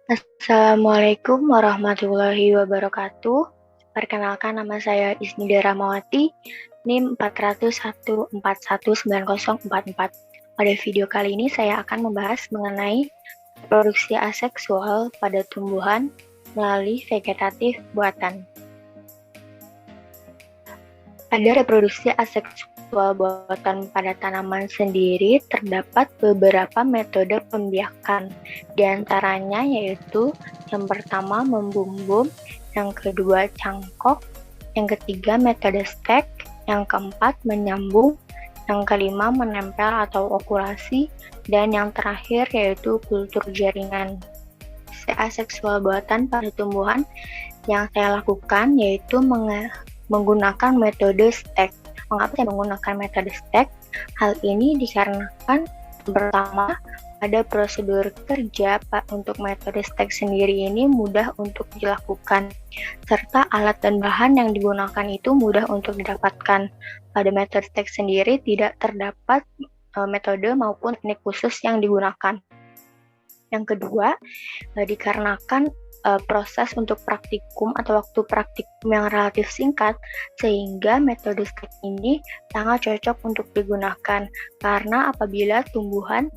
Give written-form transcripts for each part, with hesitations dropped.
Assalamualaikum warahmatullahi wabarakatuh. Perkenalkan, nama saya Isnida Ramawati, NIM 401419044. Pada video kali ini saya akan membahas mengenai reproduksi aseksual pada tumbuhan melalui vegetatif buatan. Pada reproduksi aseksual buatan pada tanaman sendiri, terdapat beberapa metode pembiakan. Di antaranya yaitu yang pertama membumbum, yang kedua cangkok, yang ketiga metode stek, yang keempat menyambung, yang kelima menempel atau okulasi, dan yang terakhir yaitu kultur jaringan. Aseksual buatan pada tumbuhan yang saya lakukan yaitu menggunakan metode stek. Mengapa saya menggunakan metode stek? Hal ini dikarenakan pertama, pada prosedur kerja untuk metode stek sendiri ini mudah untuk dilakukan, serta alat dan bahan yang digunakan itu mudah untuk didapatkan. Pada metode stek sendiri tidak terdapat metode maupun teknik khusus yang digunakan. Yang kedua, dikarenakan proses untuk praktikum atau waktu praktikum yang relatif singkat, sehingga metode stek ini sangat cocok untuk digunakan, karena apabila tumbuhan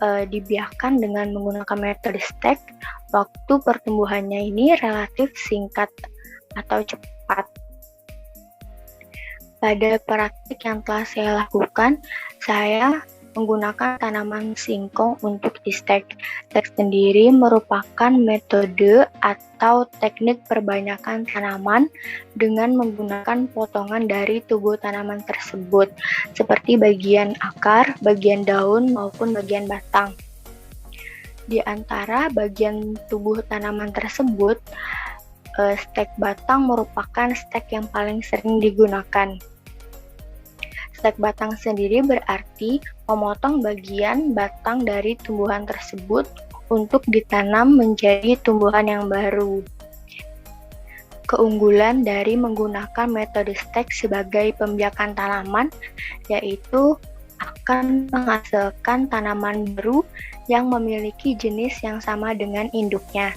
dibiarkan dengan menggunakan metode stek, waktu pertumbuhannya ini relatif singkat atau cepat. Pada praktik yang telah saya lakukan, saya menggunakan tanaman singkong untuk di stek. Stek sendiri merupakan metode atau teknik perbanyakan tanaman dengan menggunakan potongan dari tubuh tanaman tersebut, seperti bagian akar, bagian daun, maupun bagian batang. Di antara bagian tubuh tanaman tersebut, stek batang merupakan stek yang paling sering digunakan. Stek batang sendiri berarti memotong bagian batang dari tumbuhan tersebut untuk ditanam menjadi tumbuhan yang baru. Keunggulan dari menggunakan metode stek sebagai pembiakan tanaman yaitu akan menghasilkan tanaman baru yang memiliki jenis yang sama dengan induknya.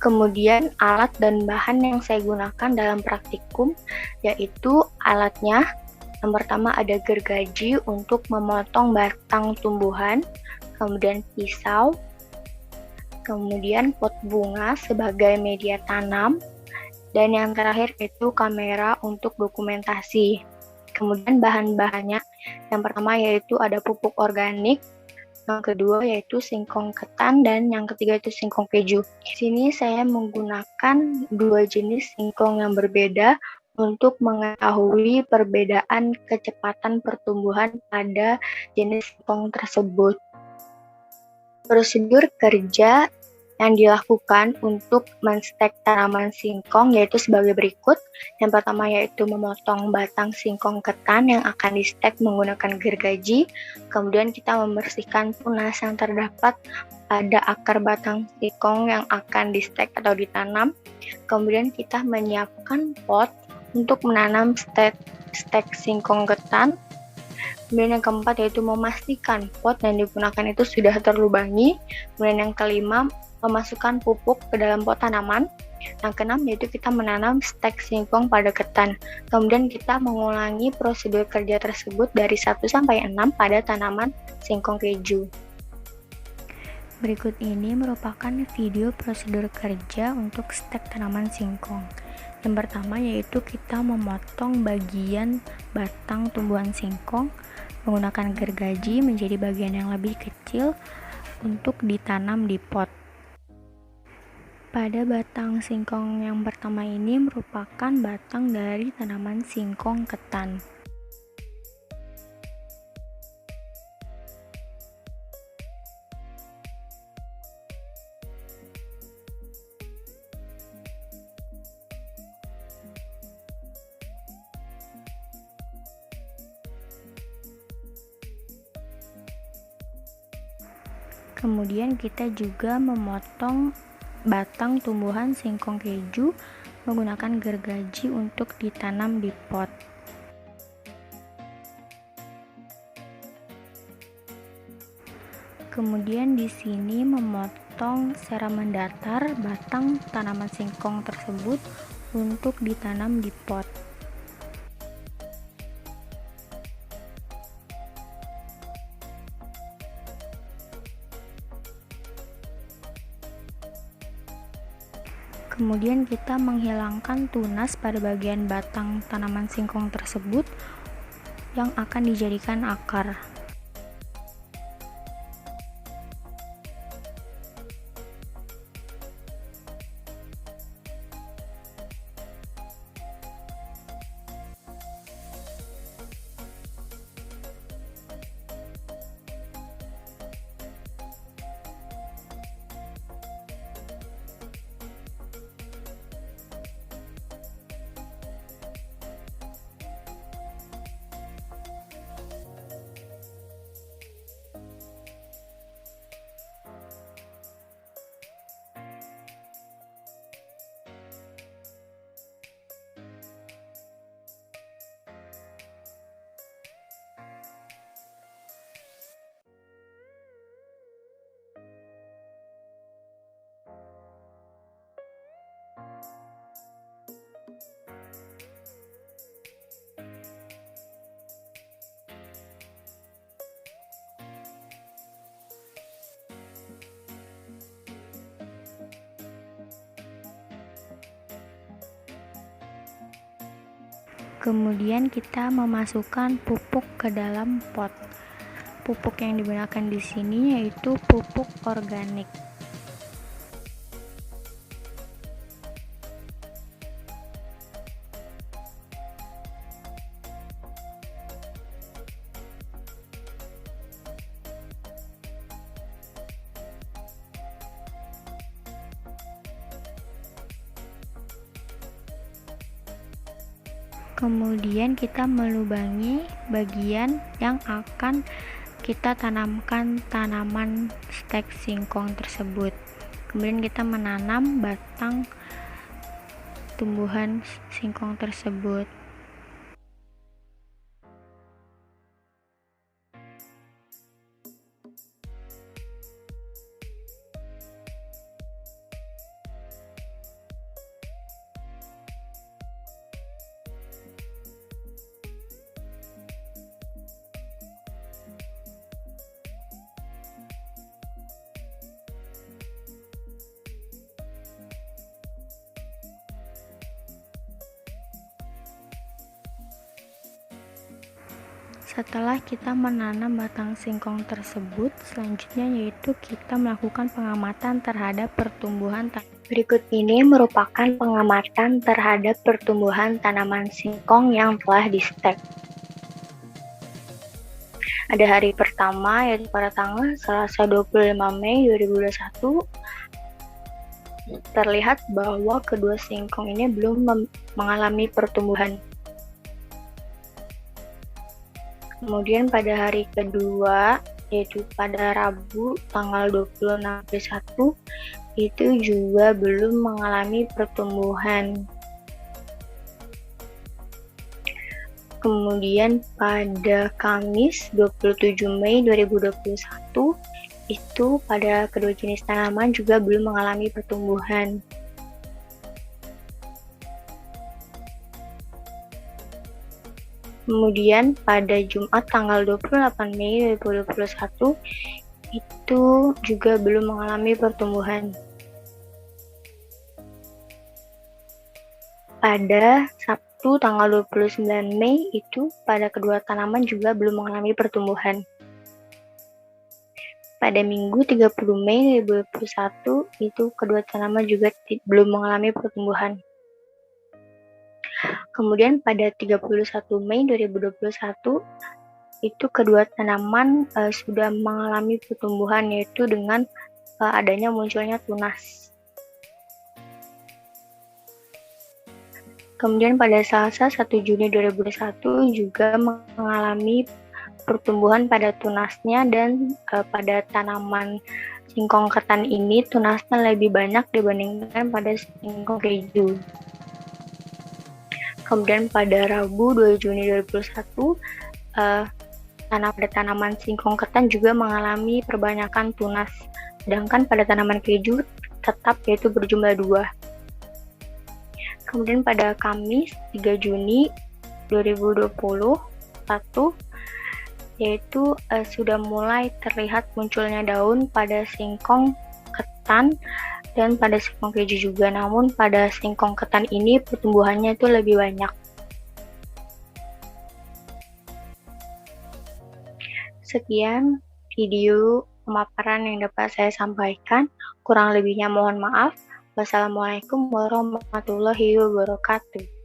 Kemudian alat dan bahan yang saya gunakan dalam praktikum yaitu alatnya. Yang pertama ada gergaji untuk memotong batang tumbuhan, kemudian pisau, kemudian pot bunga sebagai media tanam, dan yang terakhir itu kamera untuk dokumentasi. Kemudian bahan-bahannya, yang pertama yaitu ada pupuk organik, yang kedua yaitu singkong ketan, dan yang ketiga itu singkong keju. Di sini saya menggunakan dua jenis singkong yang berbeda untuk mengetahui perbedaan kecepatan pertumbuhan pada jenis singkong tersebut. Prosedur kerja yang dilakukan untuk menstek tanaman singkong yaitu sebagai berikut. Yang pertama yaitu memotong batang singkong ketan yang akan distek menggunakan gergaji. Kemudian kita membersihkan tunas yang terdapat pada akar batang singkong yang akan distek atau ditanam. Kemudian kita menyiapkan pot untuk menanam stek singkong ketan. Kemudian yang keempat yaitu memastikan pot yang digunakan itu sudah terlubangi. Kemudian yang kelima, memasukkan pupuk ke dalam pot tanaman. Yang keenam yaitu kita menanam stek singkong pada ketan. Kemudian kita mengulangi prosedur kerja tersebut dari 1 sampai 6 pada tanaman singkong keju. Berikut ini merupakan video prosedur kerja untuk stek tanaman singkong. Yang pertama yaitu kita memotong bagian batang tumbuhan singkong menggunakan gergaji menjadi bagian yang lebih kecil untuk ditanam di pot. Pada batang singkong yang pertama ini merupakan batang dari tanaman singkong ketan. Kemudian kita juga memotong batang tumbuhan singkong keju menggunakan gergaji untuk ditanam di pot. Kemudian di sini memotong secara mendatar batang tanaman singkong tersebut untuk ditanam di pot. Kemudian kita menghilangkan tunas pada bagian batang tanaman singkong tersebut yang akan dijadikan akar. Kemudian kita memasukkan pupuk ke dalam pot. Pupuk yang digunakan di sini yaitu pupuk organik. Kemudian kita melubangi bagian yang akan kita tanamkan tanaman stek singkong tersebut. Kemudian kita menanam batang tumbuhan singkong tersebut. Setelah kita menanam batang singkong tersebut, selanjutnya yaitu kita melakukan pengamatan terhadap pertumbuhan tanaman. Berikut ini merupakan pengamatan terhadap pertumbuhan tanaman singkong yang telah di-stek. Ada hari pertama yaitu pada tanggal Selasa 25 Mei 2021. Terlihat bahwa kedua singkong ini belum mengalami pertumbuhan. Kemudian pada hari kedua, yaitu pada Rabu tanggal 26 April 1, itu juga belum mengalami pertumbuhan. Kemudian pada Kamis 27 Mei 2021, itu pada kedua jenis tanaman juga belum mengalami pertumbuhan. Kemudian pada Jumat tanggal 28 Mei 2021 itu juga belum mengalami pertumbuhan. Pada Sabtu tanggal 29 Mei itu pada kedua tanaman juga belum mengalami pertumbuhan. Pada Minggu 30 Mei 2021 itu kedua tanaman juga belum mengalami pertumbuhan. Kemudian pada 31 Mei 2021 itu kedua tanaman sudah mengalami pertumbuhan, yaitu dengan adanya munculnya tunas. Kemudian pada Selasa 1 Juni 2021 juga mengalami pertumbuhan pada tunasnya, dan pada tanaman singkong ketan ini tunasnya lebih banyak dibandingkan pada singkong keju. Kemudian pada Rabu 2 Juni 2021 pada tanaman singkong ketan juga mengalami perbanyakan tunas, sedangkan pada tanaman keju tetap yaitu berjumlah 2. Kemudian pada Kamis 3 Juni 2021 yaitu sudah mulai terlihat munculnya daun pada singkong ketan dan pada singkong keju juga, namun pada singkong ketan ini pertumbuhannya itu lebih banyak. Sekian video pemaparan yang dapat saya sampaikan. Kurang lebihnya mohon maaf. Wassalamualaikum warahmatullahi wabarakatuh.